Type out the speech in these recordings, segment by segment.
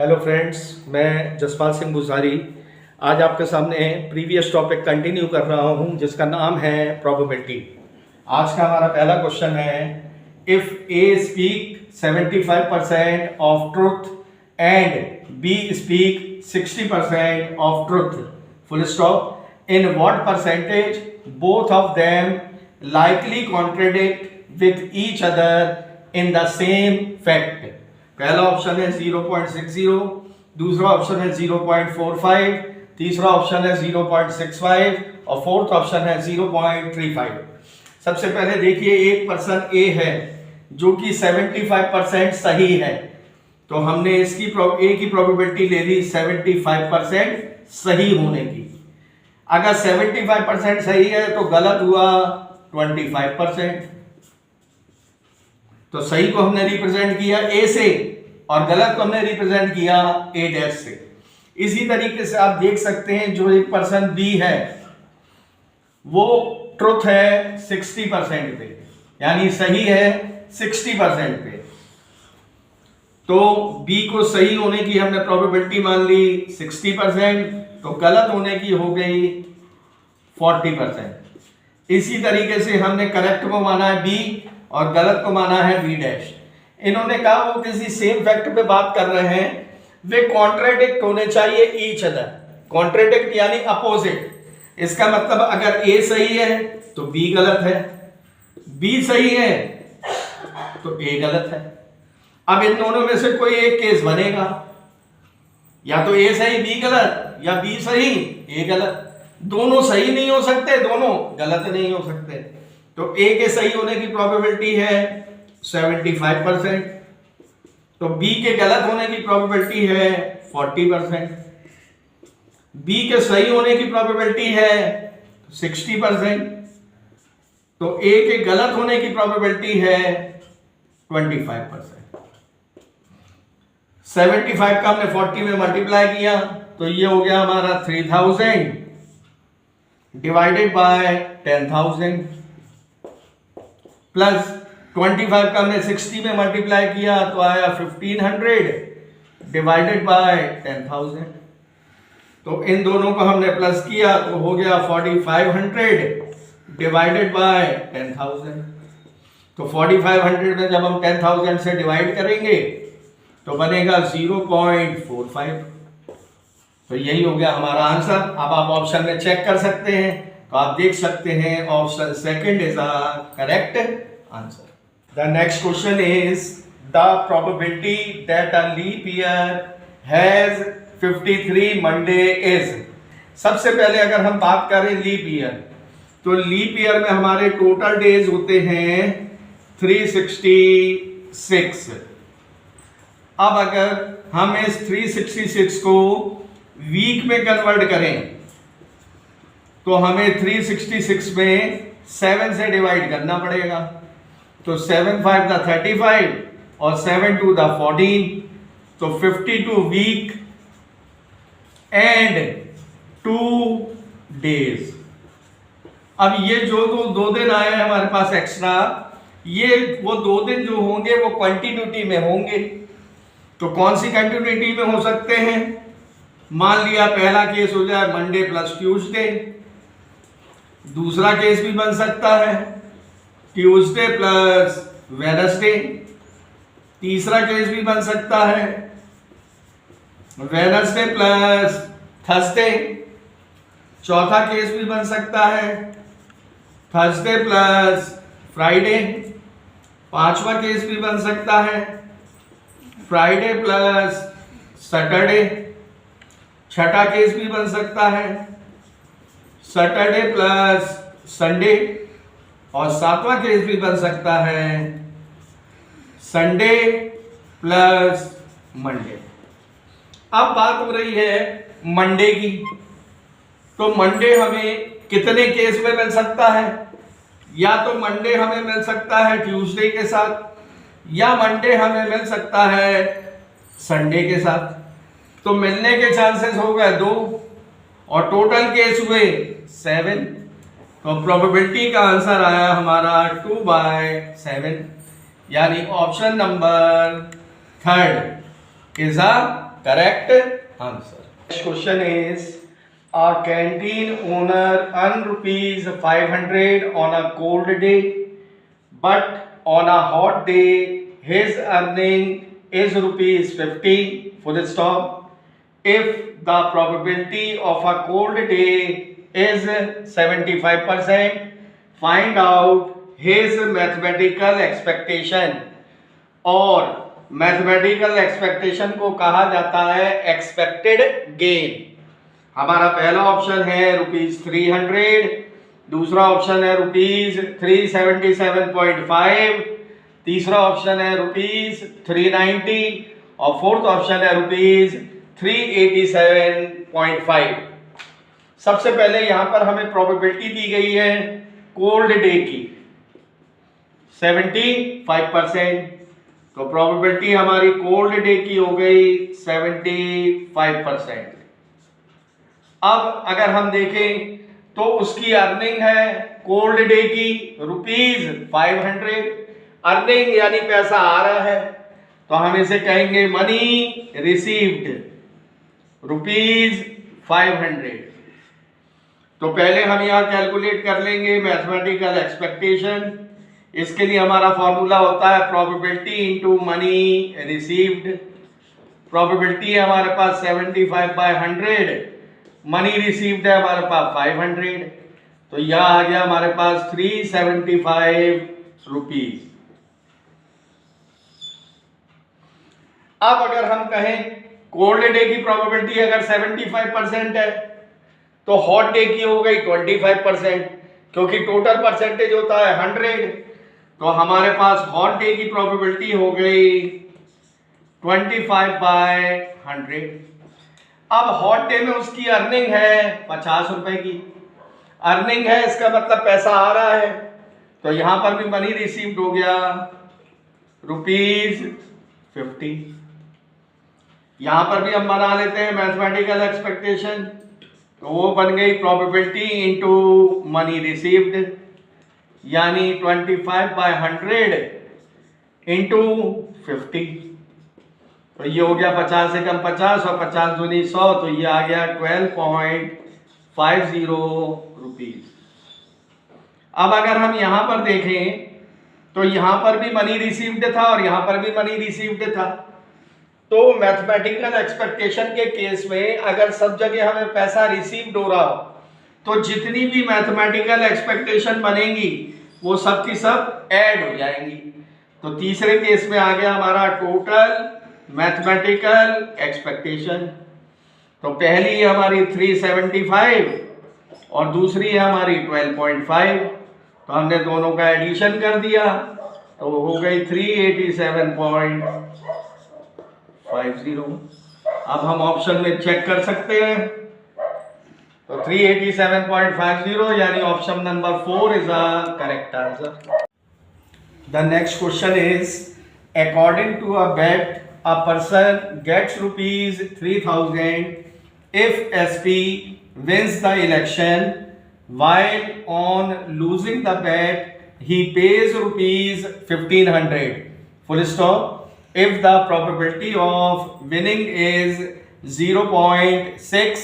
Hello friends, मैं जसपाल सिंह गुजारी आज आपके सामने प्रीवियस टॉपिक कंटिन्यू कर रहा हूं जिसका नाम है प्रोबेबिलिटी। आज का हमारा पहला क्वेश्चन है, if A speak 75% of truth and B speak 60% of truth, full stop, in what percentage both of them likely contradict with each other in the same fact. पहला ऑप्शन है 0.60, दूसरा ऑप्शन है 0.45, तीसरा ऑप्शन है 0.65 और fourth option है 0.35। सबसे पहले देखिए, एक पर्सन ए है जो कि 75% सही है, तो हमने इसकी ए की प्रोबेबिलिटी ले ली 75% सही होने की। अगर 75% सही है तो गलत हुआ 25%। तो सही को हमने रिप्रेजेंट किया ए से और गलत को हमने रिप्रेजेंट किया ए डैश से। इसी तरीके से आप देख सकते हैं, जो एक पर्सन बी है वो ट्रुथ है 60% पे, यानी सही है 60% पे, तो बी को सही होने की हमने प्रोबेबिलिटी मान ली 60%, तो गलत होने की हो गई 40%। इसी तरीके से हमने करेक्ट को माना है बी और गलत को माना है बी डैश। इन्होंने कहा वो किसी सेम फैक्ट पे बात कर रहे हैं, वे कॉन्ट्राडिक्ट होने चाहिए ईच अदर। कॉन्ट्राडिक्ट यानी अपोजिट। इसका मतलब अगर ए सही है तो बी गलत है, बी सही है तो ए गलत है। अब इन दोनों में से कोई एक केस बनेगा, या तो ए सही बी गलत, या बी सही ए गलत। दोनों सही नहीं हो सकते, दोनों गलत नहीं हो सकते। तो ए के सही होने की प्रोबेबिलिटी है 75%, तो बी के गलत होने की प्रोबेबिलिटी है 40%, बी के सही होने की प्रोबेबिलिटी है 60%, तो ए के गलत होने की प्रोबेबिलिटी है 25%। 75 का हमने 40 में मल्टीप्लाई किया तो ये हो गया हमारा 3000 डिवाइडेड बाय 10,000 प्लस 25 का हमने 60 में मल्टीप्लाई किया तो आया 1500 डिवाइडेड बाय 10,000। तो इन दोनों को हमने प्लस किया तो हो गया 4500 डिवाइडेड बाय 10,000। तो 4500 में जब हम 10,000 से डिवाइड करेंगे तो बनेगा 0.45। तो यही हो गया हमारा आंसर। अब आप ऑप्शन में चेक कर सकते हैं, तो आप देख सकते हैं option second is a correct answer. The next question is the probability that a leap year has 53 Monday is. सबसे पहले अगर हम बात करें लीप ईयर, तो लीप ईयर में हमारे टोटल डेज होते हैं 366। अब अगर हम इस 366 को वीक में कन्वर्ट करें तो हमें 366 में 7 से डिवाइड करना पड़ेगा। तो 7 5 द 35 और 7 2 द 14, तो 52 वीक एंड 2 डेज। अब ये जो दो दिन आए हैं हमारे पास एक्स्ट्रा, ये वो 2 दिन जो होंगे वो कंटिन्यूटी में होंगे। तो कौन सी कंटिन्यूटी में हो सकते हैं? मान लिया पहला केस हो जाए मंडे प्लस ट्यूसडे, दूसरा केस भी बन सकता है ट्यूसडे प्लस वेडनेसडे, तीसरा केस भी बन सकता है वेडनेसडे प्लस थर्सडे, चौथा केस भी बन सकता है थर्सडे प्लस फ्राइडे, पांचवा केस भी बन सकता है फ्राइडे प्लस सैटरडे, छठा केस भी बन सकता है सैटरडे प्लस संडे, और सातवां केस भी बन सकता है संडे प्लस मंडे। अब बात हो रही है मंडे की, तो मंडे हमें कितने केस में मिल सकता है? या तो मंडे हमें मिल सकता है ट्यूसडे के साथ, या मंडे हमें मिल सकता है संडे के साथ। तो मिलने के चांसेस हो गए 2 और टोटल केस हुए 7। तो प्रोबेबिलिटी का आंसर आया हमारा 2/7, यानी option number 3 is a correct answer. Next question is a canteen owner earn rupees 500 on a cold day, but on a hot day his earning is rupees 50 full stop. If the probability of a cold day is 75%, find out his mathematical expectation. और mathematical expectation को कहा जाता है expected gain. हमारा पहला option है ₹300, दूसरा option है ₹377.5, तीसरा ऑप्शन है ₹390 और फोर्थ ऑप्शन है ₹387.5। सबसे पहले यहां पर हमें प्रोबेबिलिटी दी गई है कोल्ड डे की 75%, तो प्रोबेबिलिटी हमारी कोल्ड डे की हो गई 75%। अब अगर हम देखें तो उसकी अर्निंग है कोल्ड डे की ₹500, अर्निंग यानी पैसा आ रहा है, तो हम इसे कहेंगे मनी रिसीव्ड ₹500। तो पहले हम यहां कैलकुलेट कर लेंगे मैथमेटिकल एक्सपेक्टेशन। इसके लिए हमारा फॉर्मूला होता है probability into money received. Probability है हमारे पास 75/100, मनी रिसीव्ड है हमारे पास 500, तो यह आ गया हमारे पास ₹375। अब अगर हम कहें कोल्ड डे की प्रोबेबिलिटी अगर 75% है तो हॉट डे की हो गई 25%, क्योंकि टोटल परसेंटेज होता है 100, तो हमारे पास हॉट डे की प्रोबेबिलिटी हो गई 25/100। अब हॉट डे में उसकी अर्निंग है 50 रुपए की, अर्निंग है इसका मतलब पैसा आ रहा है, तो यहां पर भी मनी रिसीव्ड हो गया ₹50। यहां पर भी हम बना लेते हैं मैथमेटिकल एक्सपेक्टेशन, तो वो बन गई प्रोबेबिलिटी इनटू मनी रिसीव्ड, यानी 25/100 इनटू 50, तो ये हो गया 50 से कम 50 और 50 दूनी 100, तो ये आ गया 12.50 रुपीज। अब अगर हम यहां पर देखें तो यहां पर भी मनी रिसीव्ड था और यहां पर भी मनी रिसीव्ड था, तो मैथमेटिकल एक्सपेक्टेशन के केस में अगर सब जगह हमें पैसा रिसीव्ड हो रहा हो तो जितनी भी मैथमेटिकल एक्सपेक्टेशन बनेंगी वो सब की सब ऐड हो जाएंगी। तो तीसरे केस में आ गया हमारा टोटल मैथमेटिकल एक्सपेक्टेशन। तो पहली है हमारी 375 और दूसरी है हमारी 12.5, तो हमने दोनों का एडिशन कर दिया तो हो गई 387.50। अब हम ऑप्शन में चेक कर सकते हैं, तो 387.50 यानी option number 4 is a correct answer. The next question is according to a bet a person gets ₹3,000 if SP wins the election, while on losing the bet he pays ₹1,500 full stop. If the probability of winning is 0.6,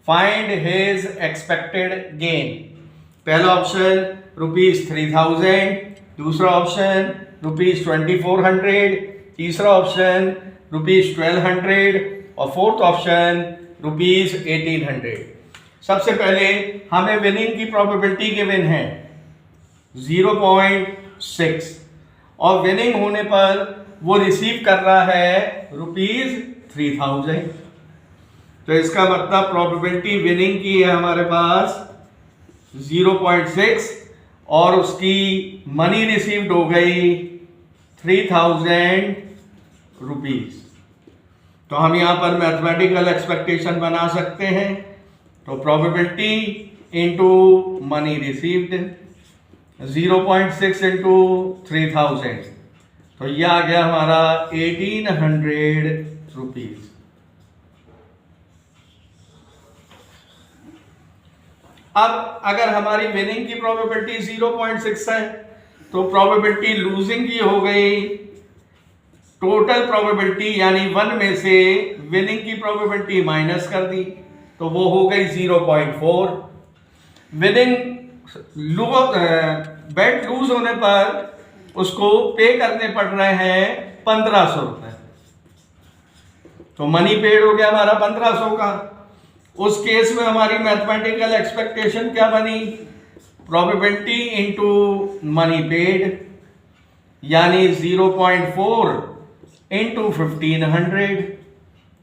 find his expected gain. पहला option ₹3,000, दूसरा option ₹2,400, तीसरा option ₹1,200 और fourth option ₹1,800। सबसे पहले हमें winning की probability given है 0.6 और विनिंग होने पर वो रिसीव कर रहा है ₹3,000, तो इसका मतलब प्रोबेबिलिटी विनिंग की है हमारे पास 0.6 और उसकी मनी रिसीव्ड हो गई ₹3,000। तो हम यहां पर मैथमेटिकल एक्सपेक्टेशन बना सकते हैं, तो probability into money received 0.6 into 3,000, तो यह आ गया हमारा 1,800 रुपीज। अब अगर हमारी विनिंग की प्रोबेबिलिटी 0.6 है तो प्रोबेबिलिटी लूजिंग की हो गई टोटल प्रोबेबिलिटी यानी 1 में से विनिंग की प्रोबेबिलिटी माइनस कर दी तो वो हो गई 0.4। विनिंग बेट लूज होने पर उसको पे करने पड़ रहे हैं 1500 रुपए, तो मनी पेड हो गया हमारा 1500 का। उस केस में हमारी मैथमेटिकल एक्सपेक्टेशन क्या बनी, प्रोबेबिलिटी इनटू मनी पेड, यानी 0.4 इंटू 1500,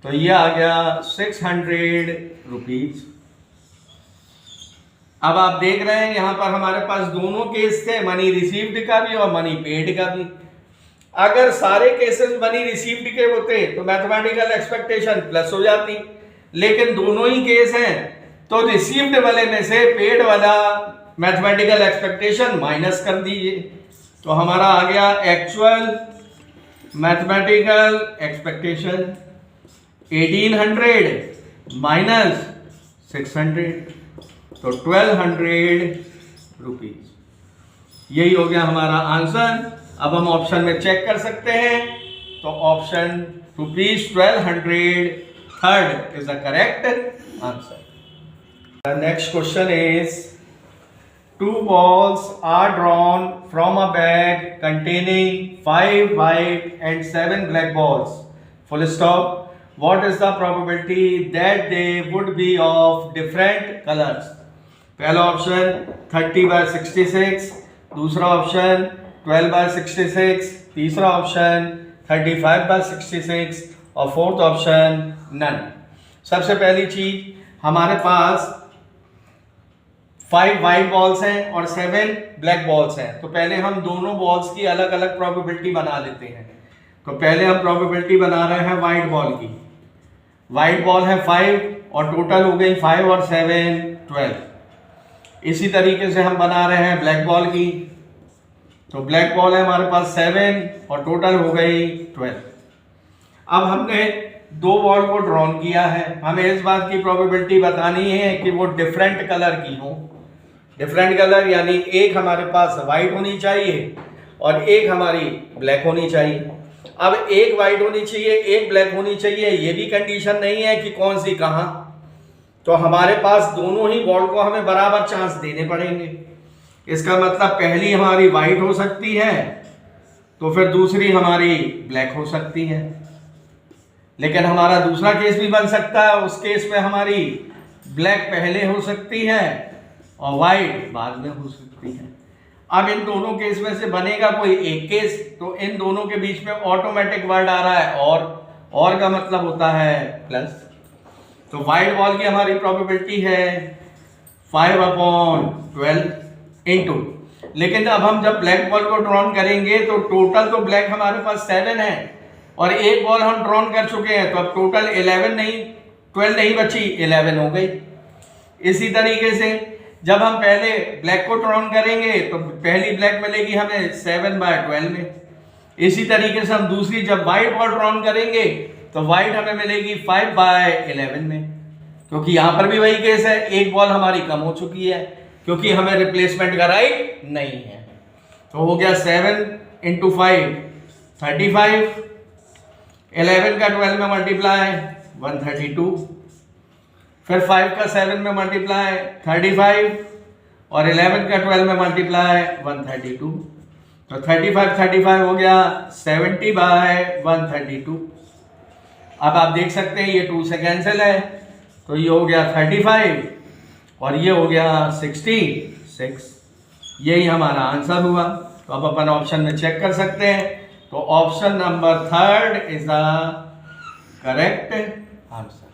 तो ये आ गया 600 रुपीज। अब आप देख रहे हैं यहां पर हमारे पास दोनों केस थे, मनी रिसीव्ड का भी और मनी पेड का भी। अगर सारे केसेस मनी रिसीव्ड के होते तो मैथमेटिकल एक्सपेक्टेशन प्लस हो जाती, लेकिन दोनों ही केस हैं तो रिसीव्ड वाले में से पेड वाला मैथमेटिकल एक्सपेक्टेशन माइनस कर दीजिए, तो हमारा आ गया एक्चुअल मैथमेटिकल एक्सपेक्टेशन 1800 माइनस 600, तो 1200 रुपीज। यही हो गया हमारा आंसर। अब हम ऑप्शन में चेक कर सकते हैं, तो option ₹1200 third is the correct answer. The next question is, 2 balls are drawn from a bag containing 5 white and 7 black balls. Full stop. What is the probability that they would be of different colors? पहला option 30/66, दूसरा option 12/66, तीसरा option 35/66 और fourth option none. सबसे पहली चीज, हमारे पास 5 white balls हैं और 7 ब्लैक बॉल्स हैं, तो पहले हम दोनों बॉल्स की अलग अलग प्रोबेबिलिटी बना लेते हैं। तो पहले हम प्रोबेबिलिटी बना रहे हैं वाइट बॉल की। वाइट बॉल है 5 और टोटल हो गई 5 और 7 12। इसी तरीके से हम बना रहे हैं ब्लैक बॉल की, तो ब्लैक बॉल है हमारे पास 7 और टोटल हो गई 12। अब हमने 2 बॉल को ड्रॉन किया है, हमें इस बात की प्रोबेबिलिटी बतानी है कि वो डिफरेंट कलर की हो। डिफरेंट कलर यानी एक हमारे पास वाइट होनी चाहिए और एक हमारी ब्लैक होनी चाहिए। अब एक वाइट होनी चाहिए एक ब्लैक होनी चाहिए, ये भी कंडीशन नहीं है कि कौन सी कहाँ, तो हमारे पास दोनों ही बॉल को हमें बराबर चांस देने पड़ेंगे। इसका मतलब पहली हमारी वाइट हो सकती है तो फिर दूसरी हमारी ब्लैक हो सकती है, लेकिन हमारा दूसरा केस भी बन सकता है, उस केस में हमारी ब्लैक पहले हो सकती है और वाइट बाद में हो सकती है। अब इन दोनों केस में से बनेगा कोई एक केस, तो इन दोनों के बीच में ऑटोमेटिक वर्ड आ रहा है और का मतलब होता है प्लस। तो वाइट बॉल की हमारी प्रोबेबिलिटी है 5/12 इंटू, लेकिन अब हम जब ब्लैक बॉल को ड्रॉन करेंगे तो टोटल तो ब्लैक हमारे पास 7 है और एक बॉल हम ड्रॉन कर चुके हैं, तो अब टोटल 11 नहीं 12 नहीं बची, 11 हो गई। इसी तरीके से जब हम पहले ब्लैक को ड्रॉन करेंगे तो पहली ब्लैक मिलेगी हमें 7/12 में। इसी तरीके से हम दूसरी जब वाइट बॉल ड्रॉन करेंगे तो वाइट हमें मिलेगी 5/11 में, क्योंकि यहां पर भी वही केस है, एक बॉल हमारी कम हो चुकी है क्योंकि हमें रिप्लेसमेंट का राइट नहीं है। तो हो गया 7 × 5 35, 11 का 12 में मल्टीप्लाई 132, फिर 5 का 7 में मल्टीप्लाई 35 और 11 का 12 में मल्टीप्लाई 132, तो 35 हो गया 70/132। अब आप देख सकते हैं ये 2 से कैंसिल है, तो ये हो गया 35 और ये हो गया 66। यही हमारा आंसर हुआ। तो अब अपन ऑप्शन में चेक कर सकते हैं, तो option number 3 is the correct answer.